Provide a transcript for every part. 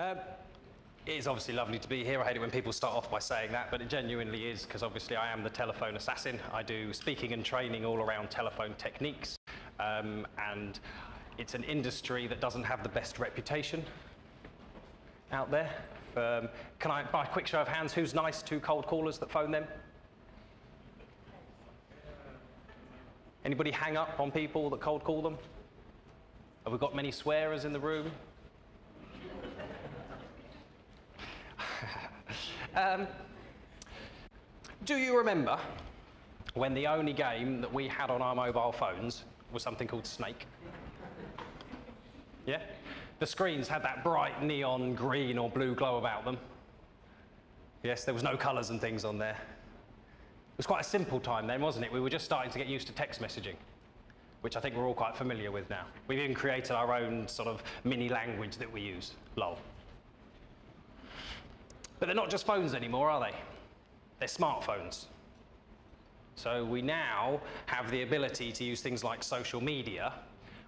It is obviously lovely to be here. I hate it when people start off by saying that, but it genuinely is, because obviously I am the telephone assassin. I do speaking and training all around telephone techniques, and it's an industry that doesn't have the best reputation out there. Can I, by a quick show of hands, who's nice to cold callers that phone them? Anybody hang up on people that cold call them? Have we got many swearers in the room? Do you remember when the only game that we had on our mobile phones was something called Snake? Yeah? The screens had that bright neon green or blue glow about them. Yes, there was no colours and things on there. It was quite a simple time then, wasn't it? We were just starting to get used to text messaging, which I think we're all quite familiar with now. We've even created our own sort of mini language that we use, lol. But they're not just phones anymore, are they? They're smartphones. So we now have the ability to use things like social media,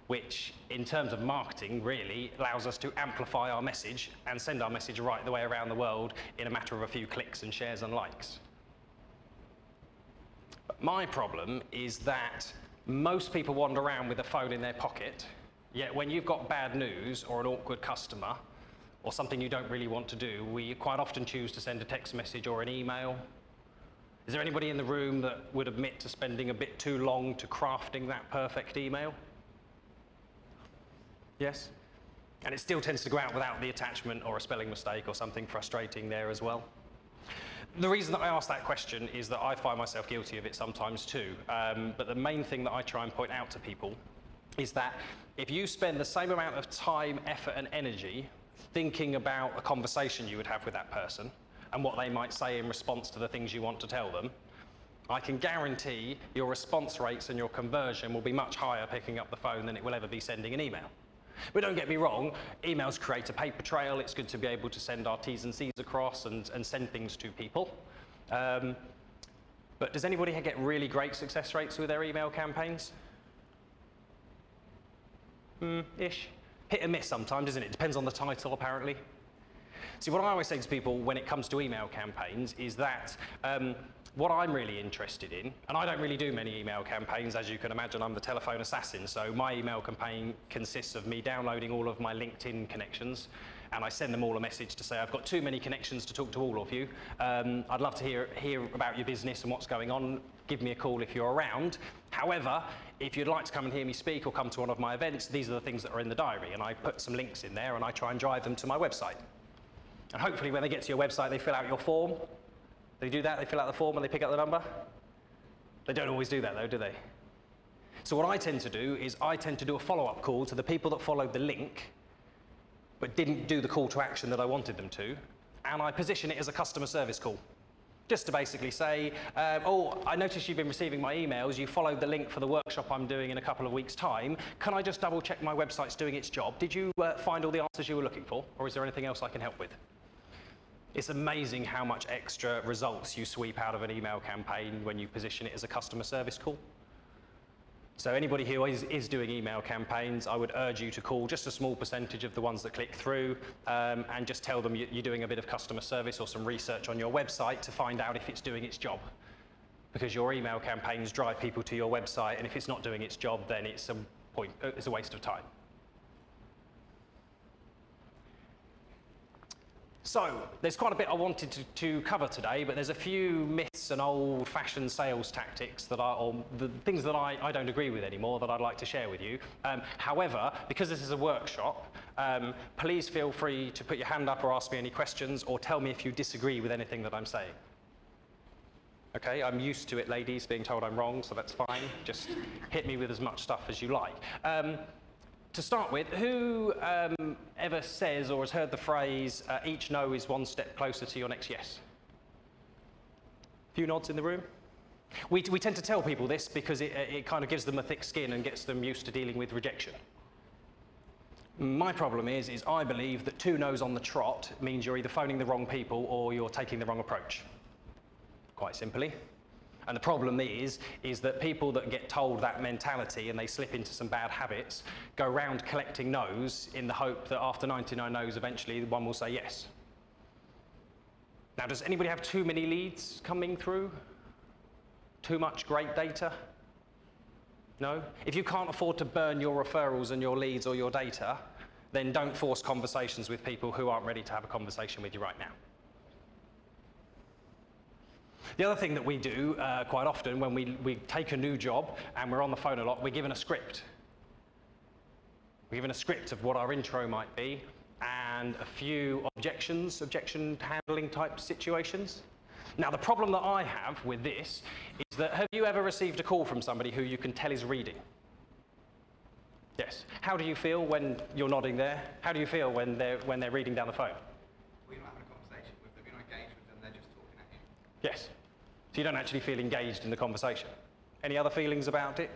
which in terms of marketing really allows us to amplify our message and send our message right the way around the world in a matter of a few clicks and shares and likes. But my problem is that most people wander around with a phone in their pocket, yet when you've got bad news or an awkward customer or something you don't really want to do, we quite often choose to send a text message or an email. Is there anybody in the room that would admit to spending a bit too long to crafting that perfect email? Yes? And it still tends to go out without the attachment or a spelling mistake or something frustrating there as well. The reason that I ask that question is that I find myself guilty of it sometimes too. But the main thing that I try and point out to people is that if you spend the same amount of time, effort and energy thinking about a conversation you would have with that person and what they might say in response to the things you want to tell them, I can guarantee your response rates and your conversion will be much higher picking up the phone than it will ever be sending an email. But don't get me wrong, emails create a paper trail. It's good to be able to send our T's and C's across and send things to people. But does anybody get really great success rates with their email campaigns? Ish. Hit and miss sometimes, isn't it? Depends on the title, apparently. See, what I always say to people when it comes to email campaigns is that what I'm really interested in, and I don't really do many email campaigns, as you can imagine, I'm the telephone assassin, so my email campaign consists of me downloading all of my LinkedIn connections, and I send them all a message to say, I've got too many connections to talk to all of you. I'd love to hear about your business and what's going on. Give me a call if you're around. However, if you'd like to come and hear me speak or come to one of my events, these are the things that are in the diary, and I put some links in there and I try and drive them to my website. And hopefully when they get to your website, they fill out your form. They do that, they fill out the form and they pick up the number. They don't always do that though, do they? So what I tend to do is I tend to do a follow-up call to the people that followed the link but didn't do the call to action that I wanted them to, and I position it as a customer service call. Just to basically say, oh, I noticed you've been receiving my emails, you followed the link for the workshop I'm doing in a couple of weeks' time. Can I just double check my website's doing its job? Did you find all the answers you were looking for, or is there anything else I can help with? It's amazing how much extra results you sweep out of an email campaign when you position it as a customer service call. So anybody who is doing email campaigns, I would urge you to call just a small percentage of the ones that click through and just tell them you're doing a bit of customer service or some research on your website to find out if it's doing its job. Because your email campaigns drive people to your website, and if it's not doing its job, then it's a waste of time. So, there's quite a bit I wanted to cover today, but there's a few myths and old-fashioned sales tactics that or the things that I don't agree with anymore that I'd like to share with you. However, because this is a workshop, please feel free to put your hand up or ask me any questions or tell me if you disagree with anything that I'm saying. Okay, I'm used to it, ladies, being told I'm wrong, so that's fine. Just hit me with as much stuff as you like. To start with, who ever says or has heard the phrase, each no is one step closer to your next yes? A few nods in the room. We tend to tell people this because it kind of gives them a thick skin and gets them used to dealing with rejection. My problem is I believe that 2 no's on the trot means you're either phoning the wrong people or you're taking the wrong approach. Quite simply. And the problem is that people that get told that mentality and they slip into some bad habits go around collecting no's in the hope that after 99 no's, eventually one will say yes. Now, does anybody have too many leads coming through? Too much great data? No? If you can't afford to burn your referrals and your leads or your data, then don't force conversations with people who aren't ready to have a conversation with you right now. The other thing that we do quite often when we take a new job and we're on the phone a lot, we're given a script. We're given a script of what our intro might be and a few objection handling type situations. Now, the problem that I have with this is that have you ever received a call from somebody who you can tell is reading? Yes. How do you feel when you're nodding there? How do you feel when they're reading down the phone? Well, you're not having a conversation with them, you're not engaged with them, they're just talking at you. Yes. So you don't actually feel engaged in the conversation. Any other feelings about it?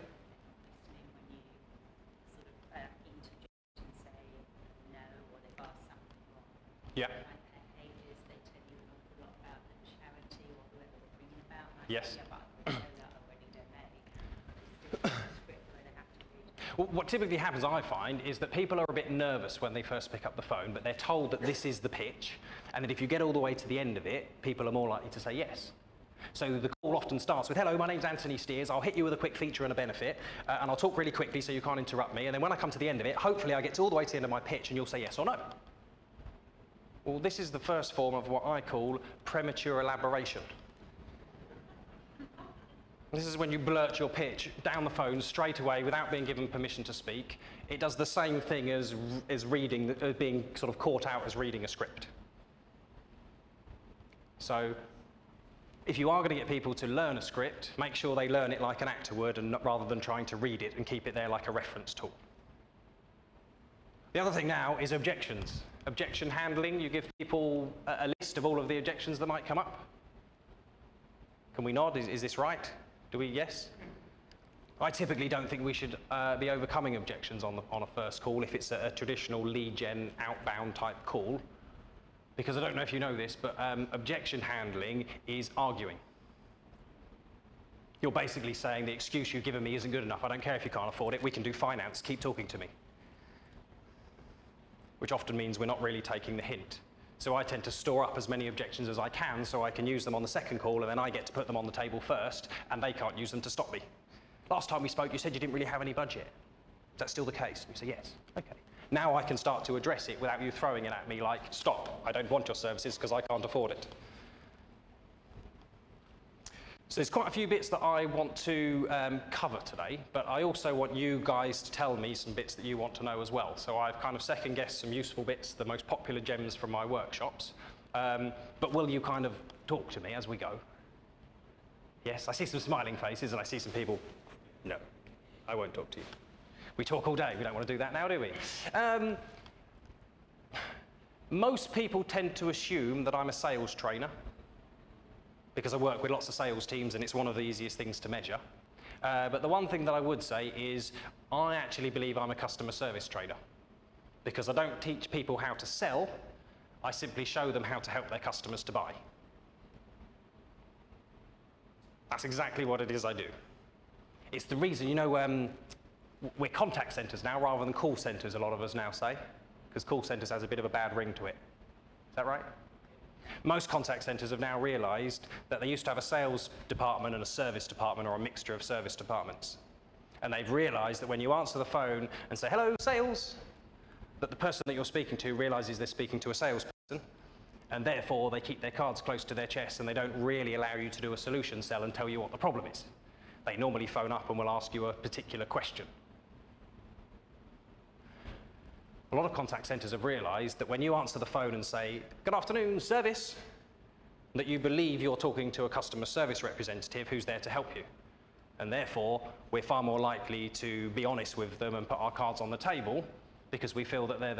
When you interject and say no, or they've asked something wrong. Yeah. Like their pages, they tell you an awful lot about the charity or whoever they're bringing about. And Yes. Yeah, but I know that already, don't they? It's still a script where they have to read. Well, what typically happens, I find, is that people are a bit nervous when they first pick up the phone, but they're told that this is the pitch, and that if you get all the way to the end of it, people are more likely to say yes. So the call often starts with, hello, my name's Anthony Stears, I'll hit you with a quick feature and a benefit, and I'll talk really quickly so you can't interrupt me, and then when I come to the end of it, hopefully I get to all the way to the end of my pitch and you'll say yes or no. Well, this is the first form of what I call premature elaboration. This is when you blurt your pitch down the phone straight away without being given permission to speak. It does the same thing as reading, being sort of caught out as reading a script. So, if you are going to get people to learn a script, make sure they learn it like an actor would and rather than trying to read it and keep it there like a reference tool. The other thing now is objections. Objection handling, you give people a list of all of the objections that might come up. Can we nod? Is this right? Do we? Yes? I typically don't think we should be overcoming objections on a first call if it's a traditional lead gen outbound type call. Because I don't know if you know this, but objection handling is arguing. You're basically saying the excuse you've given me isn't good enough. I don't care if you can't afford it. We can do finance. Keep talking to me. Which often means we're not really taking the hint. So I tend to store up as many objections as I can so I can use them on the second call and then I get to put them on the table first and they can't use them to stop me. Last time we spoke, you said you didn't really have any budget. Is that still the case? And you say, yes. Okay. Now I can start to address it without you throwing it at me like, stop, I don't want your services because I can't afford it. So there's quite a few bits that I want to cover today, but I also want you guys to tell me some bits that you want to know as well. So I've kind of second-guessed some useful bits, the most popular gems from my workshops. But will you kind of talk to me as we go? Yes, I see some smiling faces and I see some people, no, I won't talk to you. We talk all day, we don't want to do that now, do we? Most people tend to assume that I'm a sales trainer because I work with lots of sales teams and it's one of the easiest things to measure. But the one thing that I would say is I actually believe I'm a customer service trainer because I don't teach people how to sell, I simply show them how to help their customers to buy. That's exactly what it is I do. It's the reason, you know, we're contact centres now rather than call centres, a lot of us now say, because call centres has a bit of a bad ring to it. Is that right? Most contact centres have now realised that they used to have a sales department and a service department or a mixture of service departments. And they've realised that when you answer the phone and say, hello, sales, that the person that you're speaking to realises they're speaking to a salesperson, and therefore they keep their cards close to their chest and they don't really allow you to do a solution sell and tell you what the problem is. They normally phone up and will ask you a particular question. A lot of contact centres have realised that when you answer the phone and say, good afternoon, service, that you believe you're talking to a customer service representative who's there to help you. And therefore, we're far more likely to be honest with them and put our cards on the table because we feel that they're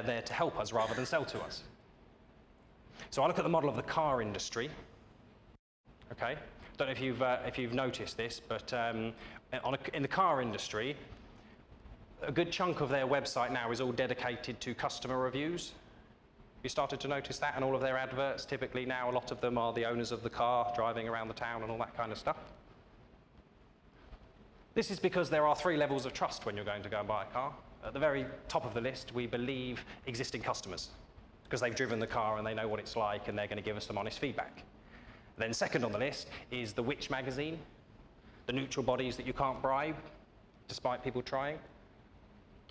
there to help us rather than sell to us. So I look at the model of the car industry. Okay, don't know if you've noticed this, but in the car industry, a good chunk of their website now is all dedicated to customer reviews. You started to notice that, and all of their adverts, typically now a lot of them are the owners of the car driving around the town and all that kind of stuff. This is because there are 3 levels of trust when you're going to go and buy a car. At the very top of the list, we believe existing customers, because they've driven the car and they know what it's like and they're going to give us some honest feedback. Then second on the list is the Which magazine, the neutral bodies that you can't bribe, despite people trying.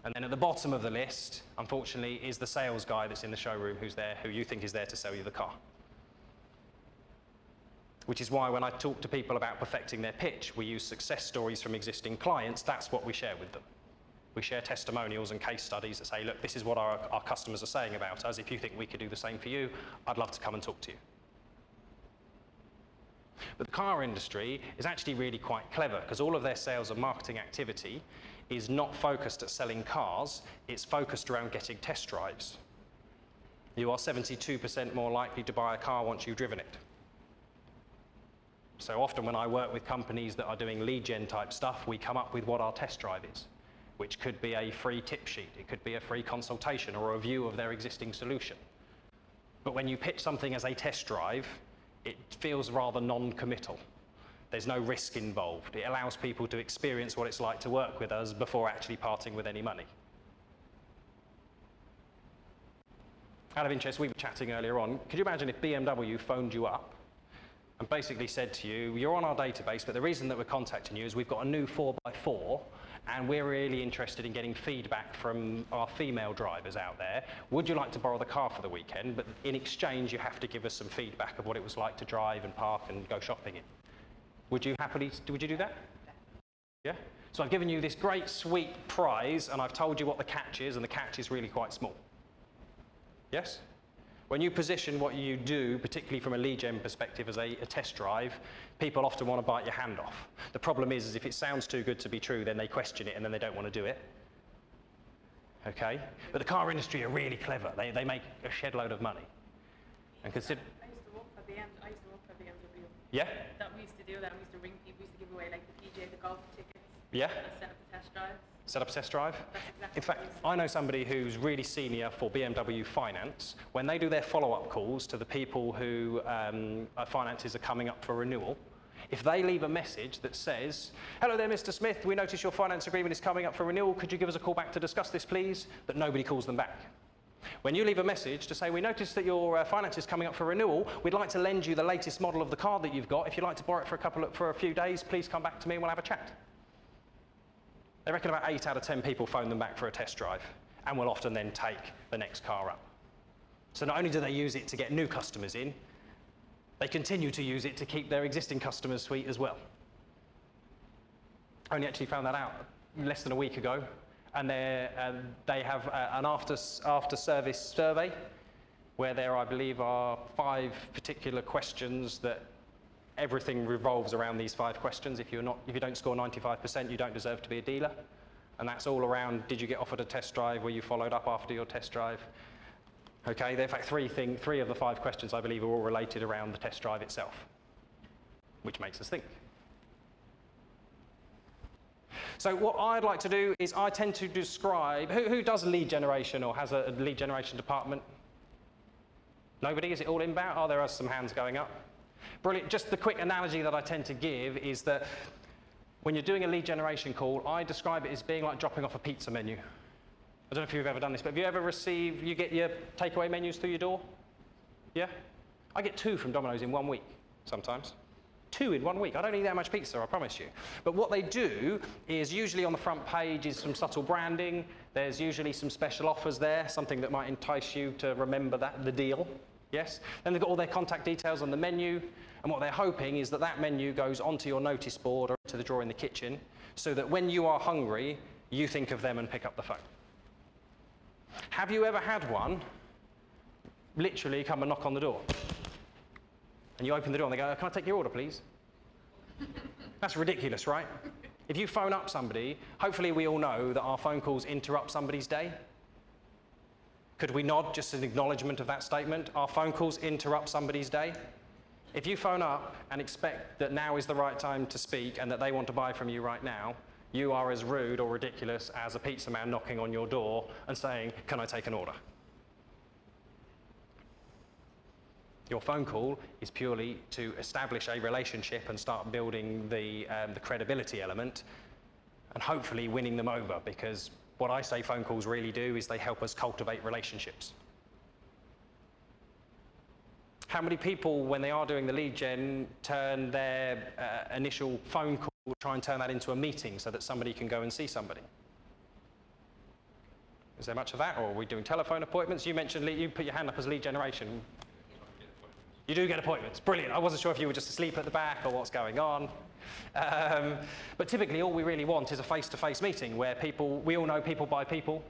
And then at the bottom of the list, unfortunately, is the sales guy that's in the showroom who's there, who you think is there to sell you the car. Which is why when I talk to people about perfecting their pitch, we use success stories from existing clients. That's what we share with them. We share testimonials and case studies that say, look, this is what our customers are saying about us. If you think we could do the same for you, I'd love to come and talk to you. But the car industry is actually really quite clever, because all of their sales and marketing activity is not focused at selling cars, it's focused around getting test drives. You are 72% more likely to buy a car once you've driven it. So often when I work with companies that are doing lead gen type stuff, we come up with what our test drive is, which could be a free tip sheet, it could be a free consultation or a review of their existing solution. But when you pitch something as a test drive, it feels rather non-committal. There's no risk involved. It allows people to experience what it's like to work with us before actually parting with any money. Out of interest, we were chatting earlier on, could you imagine if BMW phoned you up and basically said to you, you're on our database, but the reason that we're contacting you is we've got a new 4x4 and we're really interested in getting feedback from our female drivers out there. Would you like to borrow the car for the weekend? But in exchange, you have to give us some feedback of what it was like to drive and park and go shopping in. Would you do that? Yeah? So I've given you this great sweet prize and I've told you what the catch is, and the catch is really quite small. Yes? When you position what you do, particularly from a lead gen perspective as a test drive, people often want to bite your hand off. The problem is if it sounds too good to be true, then they question it and then they don't want to do it. Okay? But the car industry are really clever. They make a shed load of money. And consider... I used to work for BMW. Yeah? That we used to do that. We used to ring people, we used to give away like the PJ, the golf tickets. Yeah? And set up the test drives. Set up a test drive? That's exactly In fact, I know somebody who's really senior for BMW Finance. When they do their follow-up calls to the people who finances are coming up for renewal, if they leave a message that says, hello there, Mr. Smith, we notice your finance agreement is coming up for renewal. Could you give us a call back to discuss this, please? That nobody calls them back. When you leave a message to say, we notice that your finance is coming up for renewal, we'd like to lend you the latest model of the car that you've got. If you'd like to borrow it for a few days, please come back to me and we'll have a chat. They reckon about 8 out of 10 people phone them back for a test drive and will often then take the next car up. So not only do they use it to get new customers in, they continue to use it to keep their existing customers sweet as well. I only actually found that out less than a week ago, and they have an after-service survey where there, I believe, are 5 particular questions that everything revolves around these 5 questions. If you don't score 95%, you don't deserve to be a dealer. And that's all around, did you get offered a test drive? Were you followed up after your test drive? Okay, in fact, 3 of the 5 questions, I believe, are all related around the test drive itself, which makes us think. So what I'd like to do is I tend to describe, who does lead generation or has a lead generation department? Nobody? Is it all inbound? Oh, there are some hands going up. Brilliant. Just the quick analogy that I tend to give is that when you're doing a lead generation call, I describe it as being like dropping off a pizza menu. I don't know if you've ever done this, but have you ever you get your takeaway menus through your door? Yeah? I get 2 from Domino's in 1 week, sometimes. 2 in 1 week. I don't eat that much pizza, I promise you. But what they do is usually on the front page is some subtle branding. There's usually some special offers there, something that might entice you to remember the deal. Yes? Then they've got all their contact details on the menu, and what they're hoping is that that menu goes onto your notice board or to the drawer in the kitchen, so that when you are hungry, you think of them and pick up the phone. Have you ever had one literally come and knock on the door? And you open the door and they go, can I take your order, please? That's ridiculous, right? If you phone up somebody, hopefully we all know that our phone calls interrupt somebody's day. Could we nod just an acknowledgement of that statement? Our phone calls interrupt somebody's day. If you phone up and expect that now is the right time to speak and that they want to buy from you right now, you are as rude or ridiculous as a pizza man knocking on your door and saying, can I take an order? Your phone call is purely to establish a relationship and start building the credibility element and hopefully winning them over, because what I say phone calls really do is they help us cultivate relationships. How many people, when they are doing the lead gen, turn their initial phone call, try and turn that into a meeting so that somebody can go and see somebody? Is there much of that, or are we doing telephone appointments? You mentioned, you put your hand up as lead generation. You do get appointments, brilliant. I wasn't sure if you were just asleep at the back or what's going on. But typically all we really want is a face-to-face meeting where we all know people by people.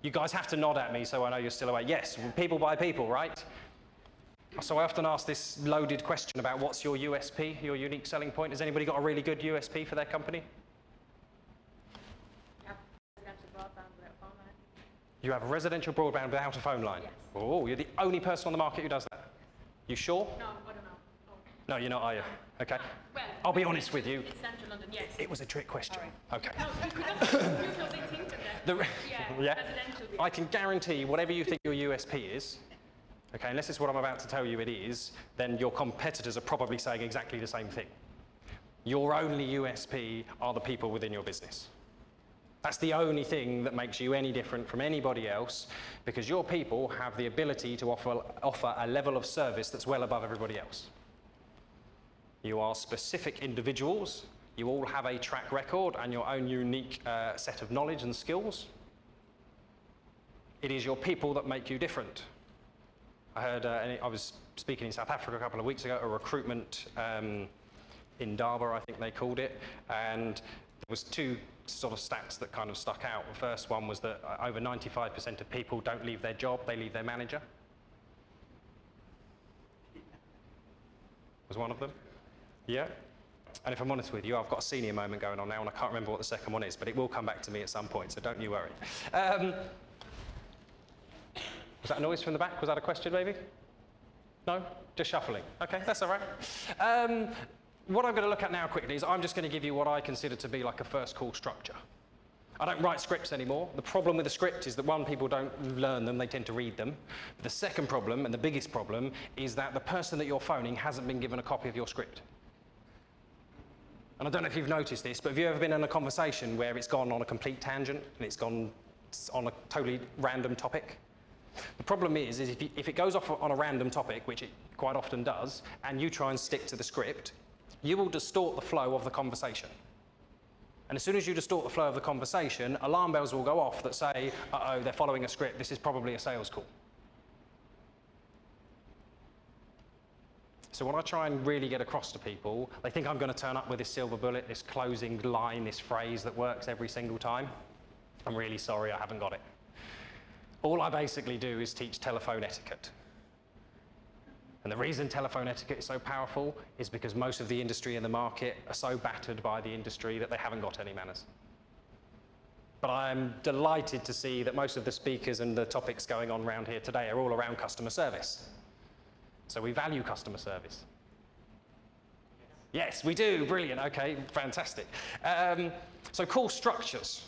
You guys have to nod at me so I know you're still awake. Yes, people by people, right? So I often ask this loaded question about what's your USP, your unique selling point. Has anybody got a really good USP for their company? You have a residential broadband without a phone line? Yes. Oh, you're the only person on the market who does that. You sure? No, I don't know. Oh. No, you're not, are you? Okay. Well, I'll be honest with you. It's central London, yes. It was a trick question. All right. Okay. No, because they think of that. Yeah. Residential. I can guarantee whatever you think your USP is, okay, unless it's what I'm about to tell you it is, then your competitors are probably saying exactly the same thing. Your only USP are the people within your business. That's the only thing that makes you any different from anybody else, because your people have the ability to offer a level of service that's well above everybody else. You are specific individuals. You all have a track record and your own unique set of knowledge and skills. It is your people that make you different. I heard, I was speaking in South Africa a couple of weeks ago, a recruitment in Darba, I think they called it, and there was two sort of stats that kind of stuck out. The first one was that over 95% of people don't leave their job, they leave their manager. Was one of them? Yeah. And if I'm honest with you, I've got a senior moment going on now, and I can't remember what the second one is, but it will come back to me at some point, so don't you worry. Was that a noise from the back? Was that a question, maybe? No? Just shuffling. Okay, that's all right. What I'm going to look at now quickly is I'm just going to give you what I consider to be like a first call structure. I don't write scripts anymore. The problem with a script is that, one, people don't learn them, they tend to read them. But the second problem, and the biggest problem, is that the person that you're phoning hasn't been given a copy of your script. And I don't know if you've noticed this, but have you ever been in a conversation where it's gone on a complete tangent and it's gone on a totally random topic? The problem is if it goes off on a random topic, which it quite often does, and you try and stick to the script, you will distort the flow of the conversation. And as soon as you distort the flow of the conversation, alarm bells will go off that say, uh-oh, they're following a script, this is probably a sales call. So what I try and really get across to people, they think I'm going to turn up with this silver bullet, this closing line, this phrase that works every single time. I'm really sorry, I haven't got it. All I basically do is teach telephone etiquette. And the reason telephone etiquette is so powerful is because most of the industry in the market are so battered by the industry that they haven't got any manners. But I'm delighted to see that most of the speakers and the topics going on around here today are all around customer service. So we value customer service. Yes, we do. Brilliant. Okay, fantastic. So call structures.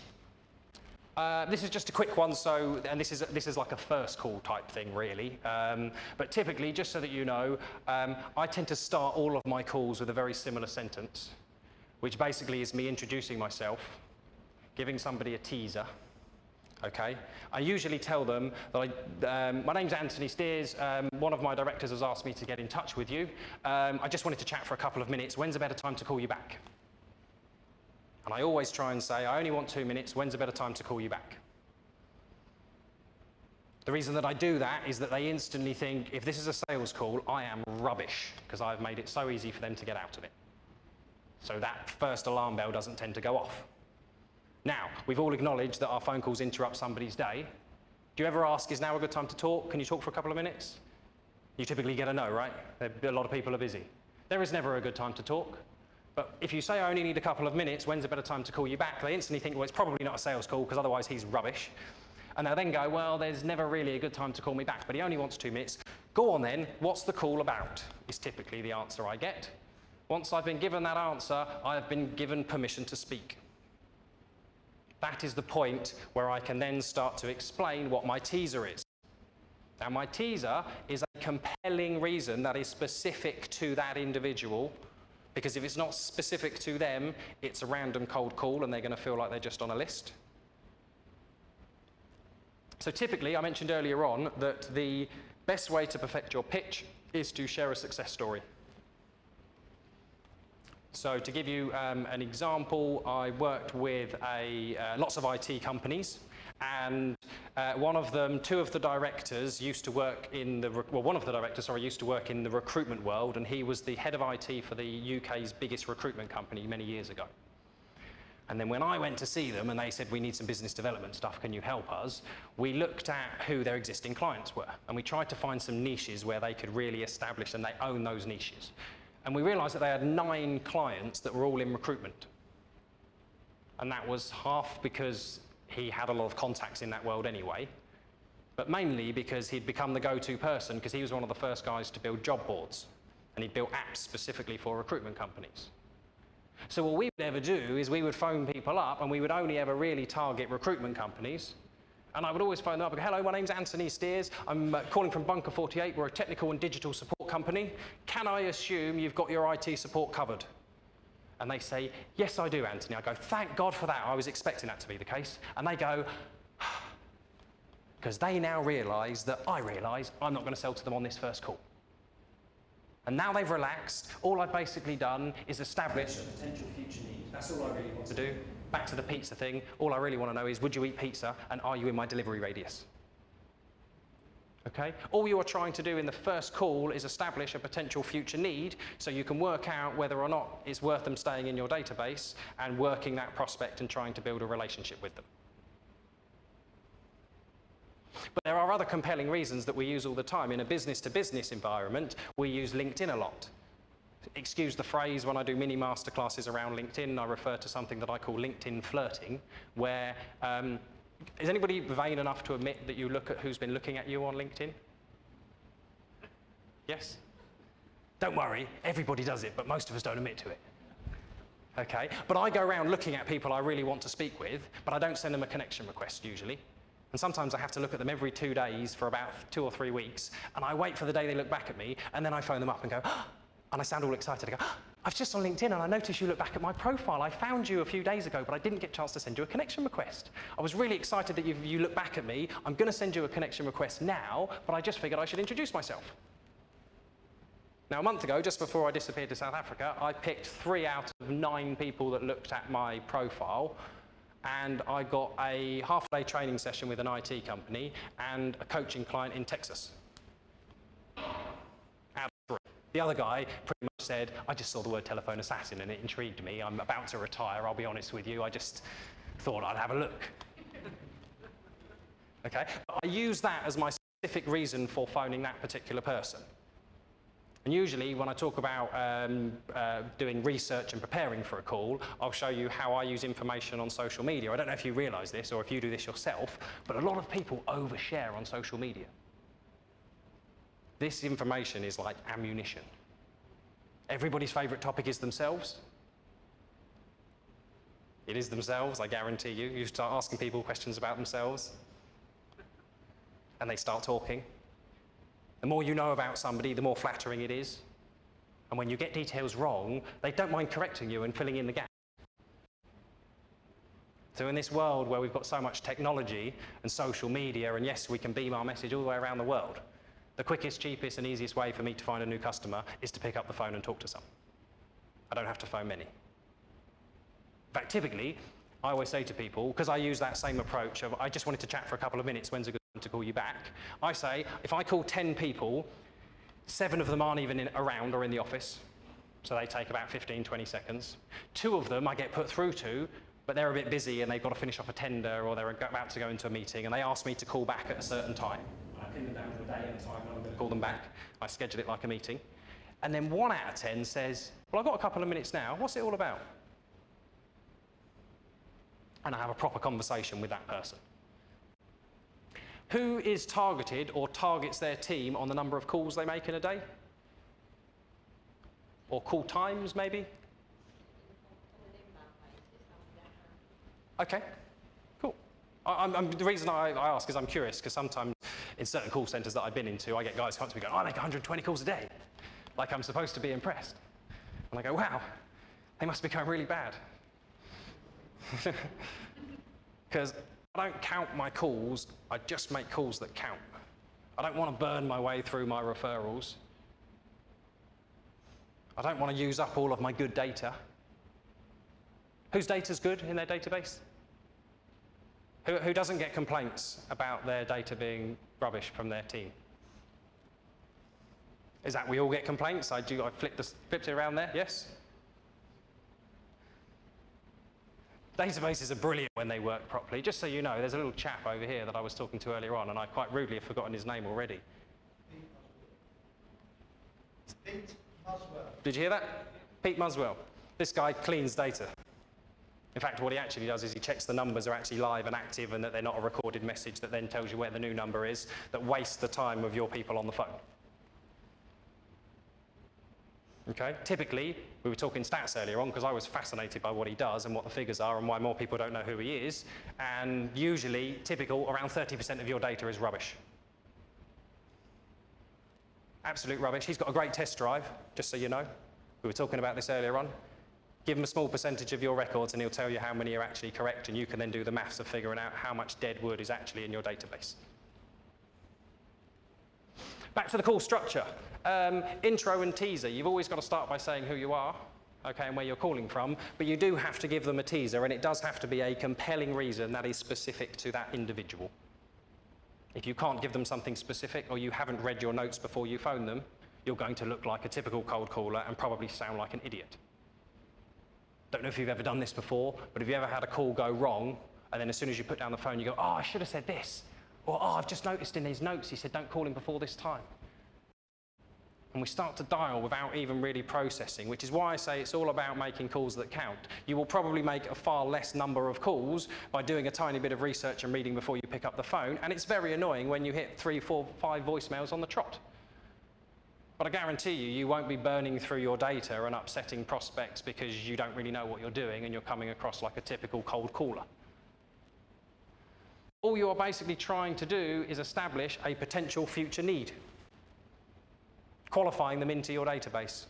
This is just a quick one, and this is like a first call type thing, really. But typically, just so that you know, I tend to start all of my calls with a very similar sentence, which basically is me introducing myself, giving somebody a teaser. Okay. I usually tell them that my name's Anthony Stears. One of my directors has asked me to get in touch with you. I just wanted to chat for a couple of minutes. When's a better time to call you back? And I always try and say, I only want 2 minutes. When's a better time to call you back? The reason that I do that is that they instantly think, if this is a sales call, I am rubbish, because I've made it so easy for them to get out of it. So that first alarm bell doesn't tend to go off. Now, we've all acknowledged that our phone calls interrupt somebody's day. Do you ever ask, is now a good time to talk? Can you talk for a couple of minutes? You typically get a no, right? A lot of people are busy. There is never a good time to talk. But if you say, I only need a couple of minutes, when's a better time to call you back? They instantly think, well, it's probably not a sales call, because otherwise he's rubbish. And they'll then go, well, there's never really a good time to call me back, but he only wants 2 minutes. Go on then, what's the call about? Is typically the answer I get. Once I've been given that answer, I have been given permission to speak. That is the point where I can then start to explain what my teaser is. Now, my teaser is a compelling reason that is specific to that individual, because if it's not specific to them, it's a random cold call and they're going to feel like they're just on a list. So typically, I mentioned earlier on that the best way to perfect your pitch is to share a success story. So to give you an example, I worked with lots of IT companies, and two of the directors used to work in the, one of the directors, sorry, used to work in the recruitment world, and he was the head of IT for the UK's biggest recruitment company many years ago. And then when I went to see them and they said, we need some business development stuff, can you help us? We looked at who their existing clients were, and we tried to find some niches where they could really establish and they own those niches. And we realized that they had 9 clients that were all in recruitment. And that was half because he had a lot of contacts in that world anyway, but mainly because he'd become the go-to person because he was one of the first guys to build job boards. And he built apps specifically for recruitment companies. So what we would ever do is we would phone people up, and we would only ever really target recruitment companies. And I would always phone them up and go, hello, my name's Anthony Stears. I'm calling from Bunker 48. We're a technical and digital support company. Can I assume you've got your IT support covered? And they say, yes, I do, Anthony. I go, thank God for that. I was expecting that to be the case. And they go, because they now realise that I realise I'm not going to sell to them on this first call. And now they've relaxed. All I've basically done is establish a potential future need. That's all I really want to do. Back to the pizza thing. All I really want to know is, would you eat pizza, and are you in my delivery radius? Okay? All you are trying to do in the first call is establish a potential future need so you can work out whether or not it's worth them staying in your database and working that prospect and trying to build a relationship with them. But there are other compelling reasons that we use all the time. In a business-to-business environment, we use LinkedIn a lot. Excuse the phrase, when I do mini masterclasses around LinkedIn, I refer to something that I call LinkedIn flirting, where, is anybody vain enough to admit that you look at who's been looking at you on LinkedIn? Yes? Don't worry, everybody does it, but most of us don't admit to it. Okay? But I go around looking at people I really want to speak with, but I don't send them a connection request usually. And sometimes I have to look at them every 2 days for about 2 or 3 weeks, and I wait for the day they look back at me, and then I phone them up and go, oh, and I sound all excited. I go, oh, I was just on LinkedIn and I noticed you look back at my profile. I found you a few days ago, but I didn't get a chance to send you a connection request. I was really excited that you look back at me. I'm going to send you a connection request now, but I just figured I should introduce myself. Now, a month ago, just before I disappeared to South Africa, I picked 3 out of 9 people that looked at my profile, and I got a half-day training session with an IT company and a coaching client in Texas. Out of 3. The other guy pretty much said, I just saw the word telephone assassin and it intrigued me. I'm about to retire, I'll be honest with you. I just thought I'd have a look. Okay? But I use that as my specific reason for phoning that particular person. And usually when I talk about doing research and preparing for a call, I'll show you how I use information on social media. I don't know if you realise this or if you do this yourself, but a lot of people overshare on social media. This information is like ammunition. Everybody's favourite topic is themselves. It is themselves, I guarantee you. You start asking people questions about themselves, and they start talking. The more you know about somebody, the more flattering it is. And when you get details wrong, they don't mind correcting you and filling in the gap. So in this world where we've got so much technology and social media, and yes, we can beam our message all the way around the world, the quickest, cheapest, and easiest way for me to find a new customer is to pick up the phone and talk to some. I don't have to phone many. In fact, typically, I always say to people, because I use that same approach of, I just wanted to chat for a couple of minutes, when's a good time to call you back? I say, if I call 10 people, 7 of them aren't even around or in the office, so they take about 15, 20 seconds. 2 of them I get put through to, but they're a bit busy and they've got to finish off a tender or they're about to go into a meeting and they ask me to call back at a certain time. I pin them down to a day and a time when I'm going to call them back. I schedule it like a meeting. And then 1 out of 10 says, well, I've got a couple of minutes now. What's it all about? And I have a proper conversation with that person. Who is targeted or targets their team on the number of calls they make in a day? Or call times, maybe? Okay, cool. The reason I ask is I'm curious, because sometimes In certain call centers that I've been into, I get guys constantly going, I make 120 calls a day. Like I'm supposed to be impressed. And I go, wow, they must be going really bad. Because I don't count my calls, I just make calls that count. I don't want to burn my way through my referrals. I don't want to use up all of my good data. Whose data's good in their database? Who doesn't get complaints about their data being rubbish from their team? Is that we all get complaints? I flipped it around there, yes? Databases are brilliant when they work properly. Just so you know, there's a little chap over here that I was talking to earlier on, and I quite rudely have forgotten his name already. Pete Muswell. Did you hear that? Pete Muswell. This guy cleans data. In fact, what he actually does is he checks the numbers are actually live and active and that they're not a recorded message that then tells you where the new number is, that wastes the time of your people on the phone. Okay? Typically, we were talking stats earlier on because I was fascinated by what he does and what the figures are and why more people don't know who he is. And usually, typical, around 30% of your data is rubbish. Absolute rubbish. He's got a great test drive, just so you know. We were talking about this earlier on. Give him a small percentage of your records and he'll tell you how many are actually correct, and you can then do the maths of figuring out how much dead wood is actually in your database. Back to the call structure. Intro and teaser. You've always got to start by saying who you are, okay, and where you're calling from, but you do have to give them a teaser, and it does have to be a compelling reason that is specific to that individual. If you can't give them something specific or you haven't read your notes before you phone them, you're going to look like a typical cold caller and probably sound like an idiot. Don't know if you've ever done this before, but have you ever had a call go wrong, and then as soon as you put down the phone, you go, oh, I should have said this. Or, oh, I've just noticed in his notes, he said, don't call him before this time. And we start to dial without even really processing, which is why I say it's all about making calls that count. You will probably make a far less number of calls by doing a tiny bit of research and reading before you pick up the phone, and it's very annoying when you hit 3, 4, 5 voicemails on the trot. But I guarantee you, you won't be burning through your data and upsetting prospects because you don't really know what you're doing and you're coming across like a typical cold caller. All you're basically trying to do is establish a potential future need, qualifying them into your database.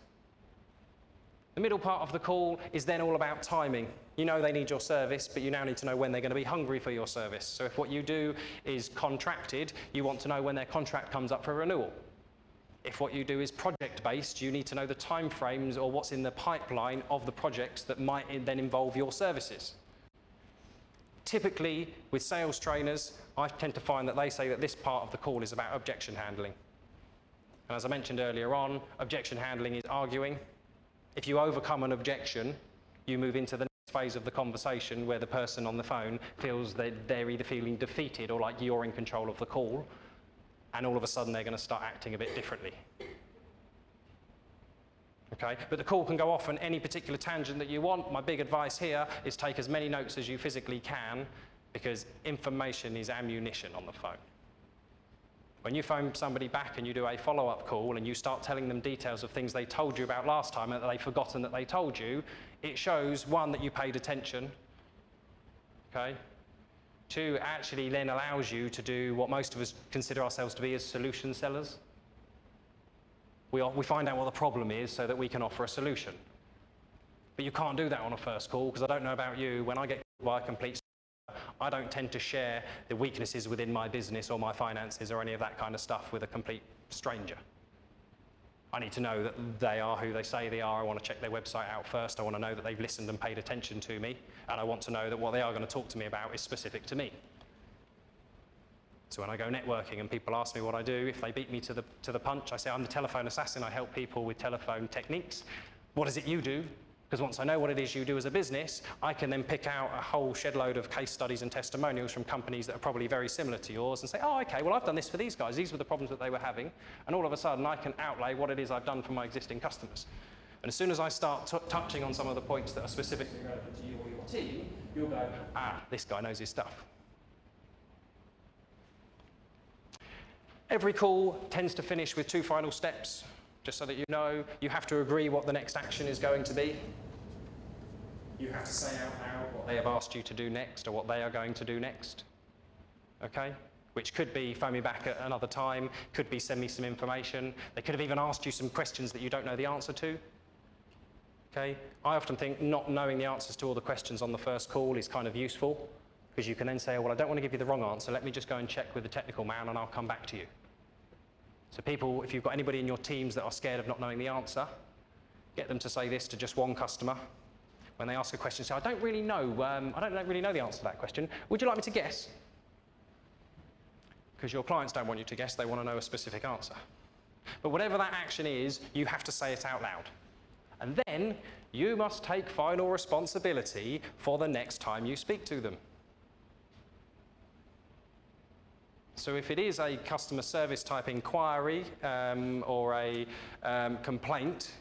The middle part of the call is then all about timing. You know they need your service, but you now need to know when they're going to be hungry for your service. So if what you do is contracted, you want to know when their contract comes up for renewal. If what you do is project-based, you need to know the timeframes or what's in the pipeline of the projects that might then involve your services. Typically, with sales trainers, I tend to find that they say that this part of the call is about objection handling. And as I mentioned earlier on, objection handling is arguing. If you overcome an objection, you move into the next phase of the conversation where the person on the phone feels that they're either feeling defeated or like you're in control of the call, and all of a sudden they're going to start acting a bit differently. Okay? But the call can go off on any particular tangent that you want. My big advice here is take as many notes as you physically can, because information is ammunition on the phone. When you phone somebody back and you do a follow-up call and you start telling them details of things they told you about last time that they've forgotten that they told you, it shows, one, that you paid attention, okay? Two, actually then allows you to do what most of us consider ourselves to be as solution sellers. We find out what the problem is so that we can offer a solution. But you can't do that on a first call, because I don't know about you, when I get by a complete stranger, I don't tend to share the weaknesses within my business or my finances or any of that kind of stuff with a complete stranger. I need to know that they are who they say they are. I want to check their website out first. I want to know that they've listened and paid attention to me. And I want to know that what they are going to talk to me about is specific to me. So when I go networking and people ask me what I do, if they beat me to the punch, I say, I'm the telephone assassin. I help people with telephone techniques. What is it you do? Because once I know what it is you do as a business, I can then pick out a whole shed load of case studies and testimonials from companies that are probably very similar to yours and say, oh, okay, well, I've done this for these guys. These were the problems that they were having. And all of a sudden, I can outlay what it is I've done for my existing customers. And as soon as I start touching on some of the points that are specifically relevant to you or your team, you'll go, ah, this guy knows his stuff. Every call tends to finish with 2 final steps. Just so that you know, you have to agree what the next action is going to be. You have to say out loud what they have asked you to do next or what they are going to do next. Okay? which could be phone me back at another time, could be send me some information. They could have even asked you some questions that you don't know the answer to. Okay? I often think not knowing the answers to all the questions on the first call is kind of useful, because you can then say, oh, well, I don't want to give you the wrong answer. Let me just go and check with the technical man and I'll come back to you. So people, if you've got anybody in your teams that are scared of not knowing the answer, get them to say this to just one customer. When they ask a question, say, I don't really know the answer to that question. Would you like me to guess? Because your clients don't want you to guess, they want to know a specific answer. But whatever that action is, you have to say it out loud. And then you must take final responsibility for the next time you speak to them. So if it is a customer service type inquiry or a complaint,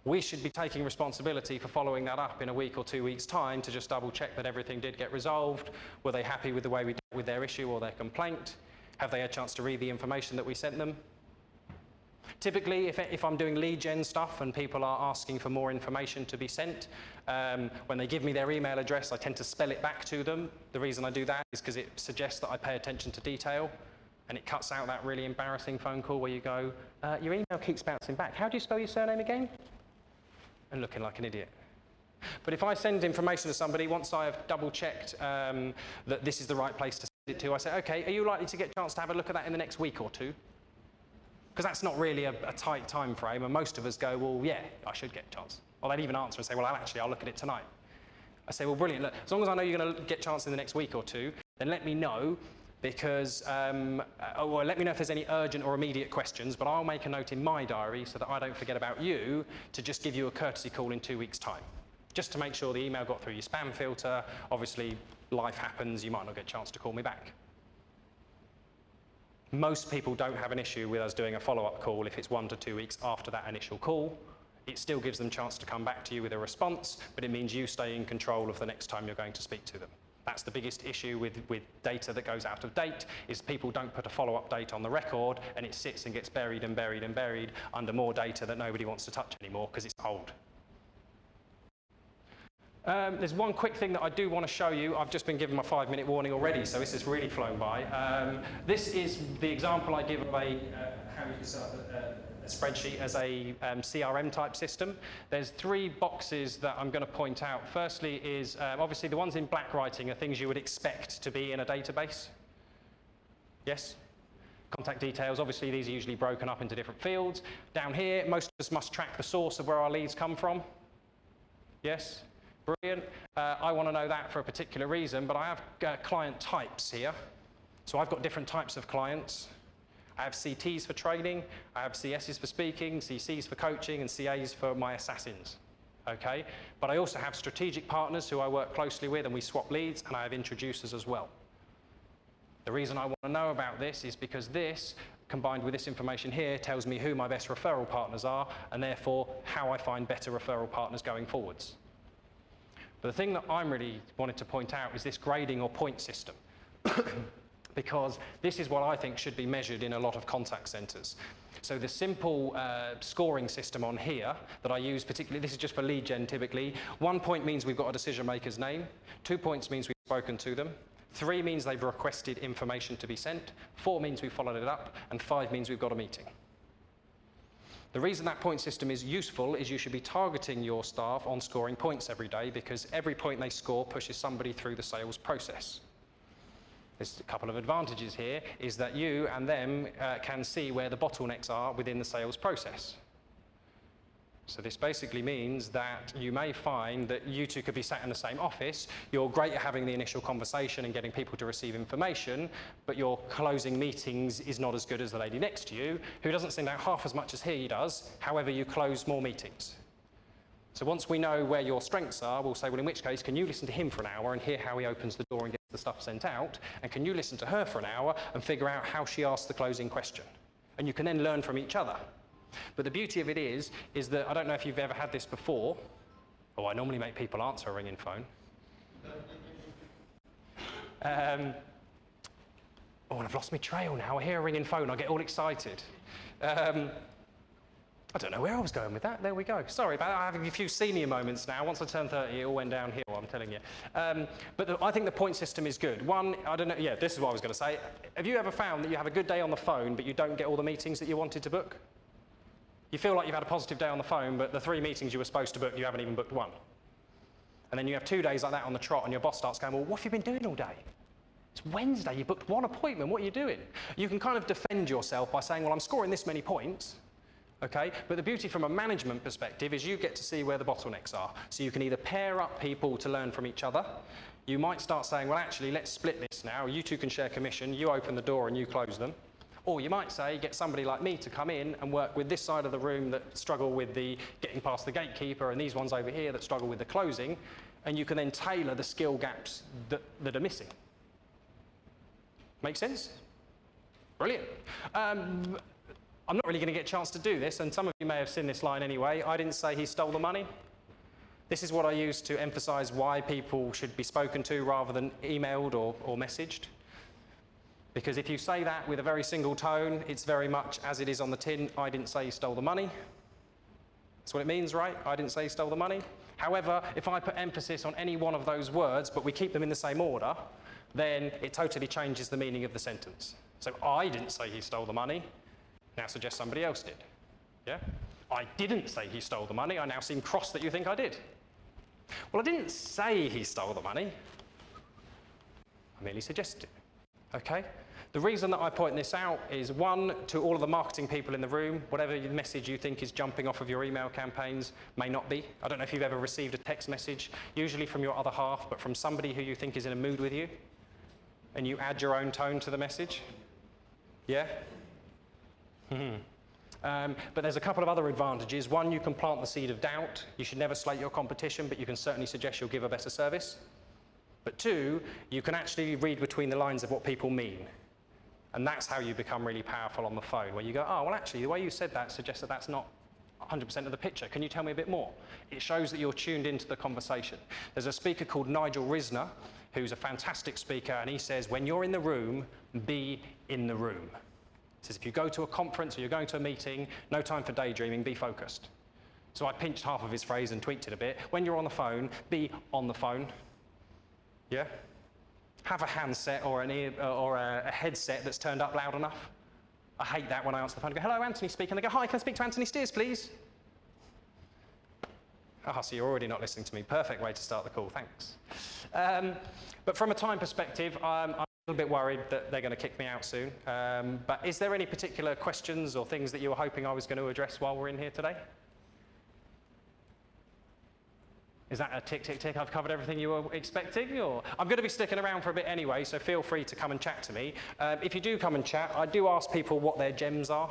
we should be taking responsibility for following that up in a week or 2 weeks' time to just double check that everything did get resolved. Were they happy with the way we dealt with their issue or their complaint? Have they had a chance to read the information that we sent them? Typically, if I'm doing lead gen stuff and people are asking for more information to be sent, when they give me their email address, I tend to spell it back to them. The reason I do that is because it suggests that I pay attention to detail, and it cuts out that really embarrassing phone call where you go, your email keeps bouncing back. How do you spell your surname again? And looking like an idiot. But if I send information to somebody, once I have double-checked that this is the right place to send it to, I say, okay, are you likely to get a chance to have a look at that in the next week or two? Because that's not really a tight time frame, and most of us go, well, yeah, I should get a chance. Or they'd even answer and say, well, I'll look at it tonight. I say, well, brilliant. Look, as long as I know you're going to get a chance in the next week or two, then let me know, because, or let me know if there's any urgent or immediate questions, but I'll make a note in my diary so that I don't forget about you to just give you a courtesy call in 2 weeks' time, just to make sure the email got through your spam filter. Obviously, life happens, you might not get a chance to call me back. Most people don't have an issue with us doing a follow-up call if it's 1 to 2 weeks after that initial call. It still gives them a chance to come back to you with a response, but it means you stay in control of the next time you're going to speak to them. That's the biggest issue with data that goes out of date, is people don't put a follow-up date on the record, and it sits and gets buried and buried and buried under more data that nobody wants to touch anymore because it's old. There's one quick thing that I do want to show you. I've just been given my 5-minute warning already, so this has really flown by. This is the example I give of how you can set up a spreadsheet as a CRM type system. There's 3 boxes that I'm going to point out. Firstly is, obviously the ones in black writing are things you would expect to be in a database. Yes? Contact details, obviously these are usually broken up into different fields. Down here, most of us must track the source of where our leads come from. Yes? Brilliant. I want to know that for a particular reason, but I have client types here. So I've got different types of clients. I have CTs for training, I have CSs for speaking, CCs for coaching, and CAs for my assassins. Okay? But I also have strategic partners who I work closely with, and we swap leads, and I have introducers as well. The reason I want to know about this is because this, combined with this information here, tells me who my best referral partners are, and therefore how I find better referral partners going forwards. But the thing that I'm really wanting to point out is this grading or point system. Because this is what I think should be measured in a lot of contact centers. So the simple scoring system on here that I use particularly, this is just for lead gen typically. 1 point means we've got a decision maker's name. 2 points means we've spoken to them. 3 means they've requested information to be sent. 4 means we've followed it up. And 5 means we've got a meeting. The reason that point system is useful is you should be targeting your staff on scoring points every day, because every point they score pushes somebody through the sales process. There's a couple of advantages here, is that you and them can see where the bottlenecks are within the sales process. So this basically means that you may find that you two could be sat in the same office, you're great at having the initial conversation and getting people to receive information, but your closing meetings is not as good as the lady next to you, who doesn't send out half as much as he does, however you close more meetings. So once we know where your strengths are, we'll say, well, in which case, can you listen to him for an hour and hear how he opens the door and gets the stuff sent out? And can you listen to her for an hour and figure out how she asks the closing question? And you can then learn from each other. But the beauty of it is that, I don't know if you've ever had this before. Oh, I normally make people answer a ringing phone. Oh, and I've lost my trail now. I hear a ringing phone, I get all excited. I don't know where I was going with that. There we go. Sorry about that. I'm having a few senior moments now. Once I turned 30, it all went downhill, I'm telling you. I think the point system is good. One, I don't know, yeah, this is what I was going to say. Have you ever found that you have a good day on the phone, but you don't get all the meetings that you wanted to book? You feel like you've had a positive day on the phone, but the 3 meetings you were supposed to book, you haven't even booked 1. And then you have 2 days like that on the trot, and your boss starts going, well, what have you been doing all day? It's Wednesday, you booked 1 appointment, what are you doing? You can kind of defend yourself by saying, well, I'm scoring this many points, okay? But the beauty from a management perspective is you get to see where the bottlenecks are. So you can either pair up people to learn from each other. You might start saying, well, actually, let's split this now. You two can share commission, you open the door and you close them. Or you might say, get somebody like me to come in and work with this side of the room that struggle with the getting past the gatekeeper and these ones over here that struggle with the closing, and you can then tailor the skill gaps that are missing. Make sense? Brilliant. I'm not really going to get a chance to do this, and some of you may have seen this line anyway. I didn't say he stole the money. This is what I use to emphasize why people should be spoken to rather than emailed or messaged. Because if you say that with a very single tone, it's very much as it is on the tin, I didn't say he stole the money. That's what it means, right? I didn't say he stole the money. However, if I put emphasis on any one of those words, but we keep them in the same order, then it totally changes the meaning of the sentence. So I didn't say he stole the money, now suggest somebody else did. Yeah? I didn't say he stole the money, I now seem cross that you think I did. Well, I didn't say he stole the money, I merely suggested it. Okay? The reason that I point this out is, one, to all of the marketing people in the room, whatever message you think is jumping off of your email campaigns may not be. I don't know if you've ever received a text message, usually from your other half, but from somebody who you think is in a mood with you, and you add your own tone to the message. Yeah? But there's a couple of other advantages. One, you can plant the seed of doubt. You should never slate your competition, but you can certainly suggest you'll give a better service. But 2, you can actually read between the lines of what people mean. And that's how you become really powerful on the phone, where you go, oh, well, actually, the way you said that suggests that that's not 100% of the picture. Can you tell me a bit more? It shows that you're tuned into the conversation. There's a speaker called Nigel Risner, who's a fantastic speaker, and he says, when you're in the room, be in the room. He says, if you go to a conference or you're going to a meeting, no time for daydreaming, be focused. So I pinched half of his phrase and tweaked it a bit. When you're on the phone, be on the phone. Yeah? Have a handset or a headset that's turned up loud enough. I hate that when I answer the phone and go, hello, Anthony speaking. And they go, hi, can I speak to Anthony Stears, please? Ah, so you're already not listening to me. Perfect way to start the call, thanks. But from a time perspective, I'm a little bit worried that they're going to kick me out soon. But is there any particular questions or things that you were hoping I was going to address while we're in here today? Is that a tick, tick, tick? I've covered everything you were expecting? Or I'm going to be sticking around for a bit anyway, so feel free to come and chat to me. If you do come and chat, I do ask people what their gems are.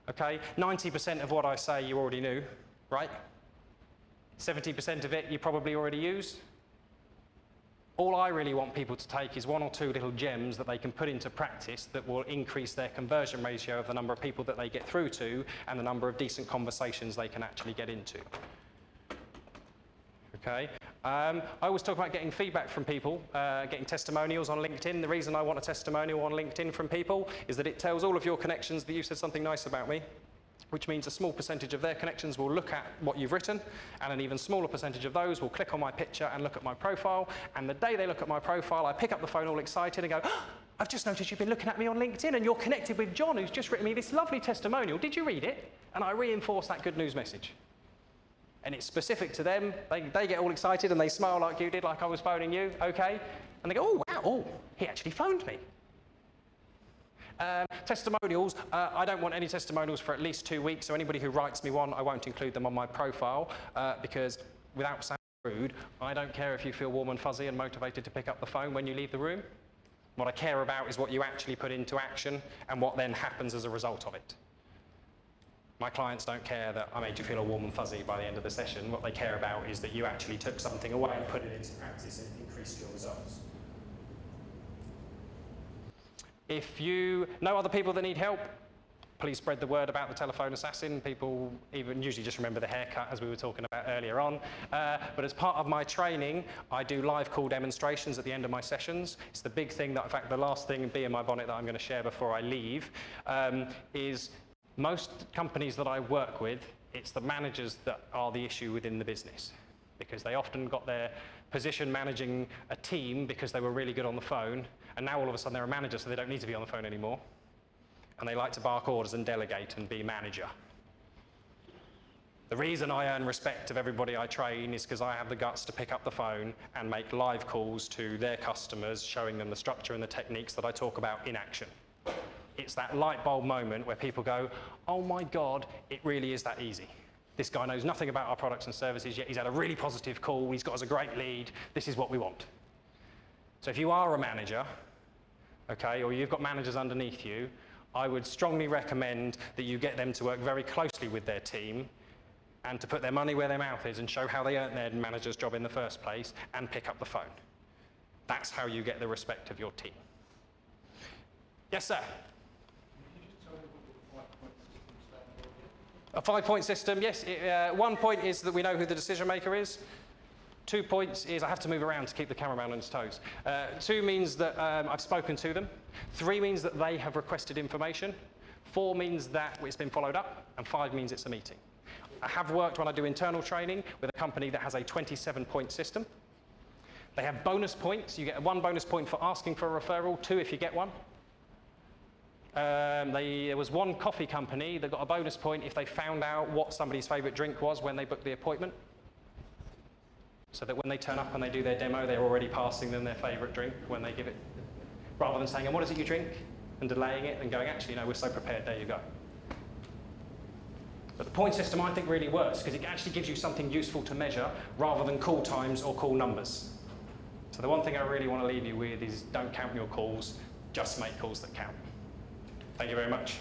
Okay? 90% of what I say you already knew, right? 70% of it you probably already use. All I really want people to take is 1 or 2 little gems that they can put into practice that will increase their conversion ratio of the number of people that they get through to and the number of decent conversations they can actually get into. Okay. I always talk about getting feedback from people, getting testimonials on LinkedIn. The reason I want a testimonial on LinkedIn from people is that it tells all of your connections that you said something nice about me, which means a small percentage of their connections will look at what you've written, and an even smaller percentage of those will click on my picture and look at my profile. And the day they look at my profile, I pick up the phone all excited and go, oh, I've just noticed you've been looking at me on LinkedIn and you're connected with John, who's just written me this lovely testimonial. Did you read it? And I reinforce that good news message. And it's specific to them. They get all excited and they smile like you did, like I was phoning you, okay? And they go, oh, wow, oh, he actually phoned me. Testimonials, I don't want any testimonials for at least 2 weeks, so anybody who writes me one, I won't include them on my profile, because without sounding rude, I don't care if you feel warm and fuzzy and motivated to pick up the phone when you leave the room. What I care about is what you actually put into action and what then happens as a result of it. My clients don't care that I made you feel all warm and fuzzy by the end of the session. What they care about is that you actually took something away, put it into practice, and increased your results. If you know other people that need help, please spread the word about the telephone assassin. People even usually just remember the haircut, as we were talking about earlier on. But as part of my training, I do live call demonstrations at the end of my sessions. It's the big thing that, in fact, the last thing, bee in my bonnet, that I'm going to share before I leave is Most companies that I work with, it's the managers that are the issue within the business, because they often got their position managing a team because they were really good on the phone, and now all of a sudden they're a manager, so they don't need to be on the phone anymore. And they like to bark orders and delegate and be manager. The reason I earn respect of everybody I train is because I have the guts to pick up the phone and make live calls to their customers, showing them the structure and the techniques that I talk about in action. It's that light bulb moment where people go, oh my God, it really is that easy. This guy knows nothing about our products and services, yet he's had a really positive call, he's got us a great lead, this is what we want. So if you are a manager, okay, or you've got managers underneath you, I would strongly recommend that you get them to work very closely with their team and to put their money where their mouth is and show how they earned their manager's job in the first place and pick up the phone. That's how you get the respect of your team. Yes, sir? A 5-point system, yes. 1 point is that we know who the decision maker is. 2 points is I have to move around to keep the cameraman on his toes. 2 means that I've spoken to them. 3 means that they have requested information. 4 means that it's been followed up. And 5 means it's a meeting. I have worked when I do internal training with a company that has a 27-point system. They have bonus points. You get 1 bonus point for asking for a referral, 2 if you get one. There was 1 coffee company that got a bonus point if they found out what somebody's favourite drink was when they booked the appointment. So that when they turn up and they do their demo, they're already passing them their favourite drink when they give it. Rather than saying, and what is it you drink? And delaying it and going, actually, no, we're so prepared, there you go. But the point system, I think, really works because it actually gives you something useful to measure rather than call times or call numbers. So the one thing I really want to leave you with is don't count your calls, just make calls that count. Thank you very much.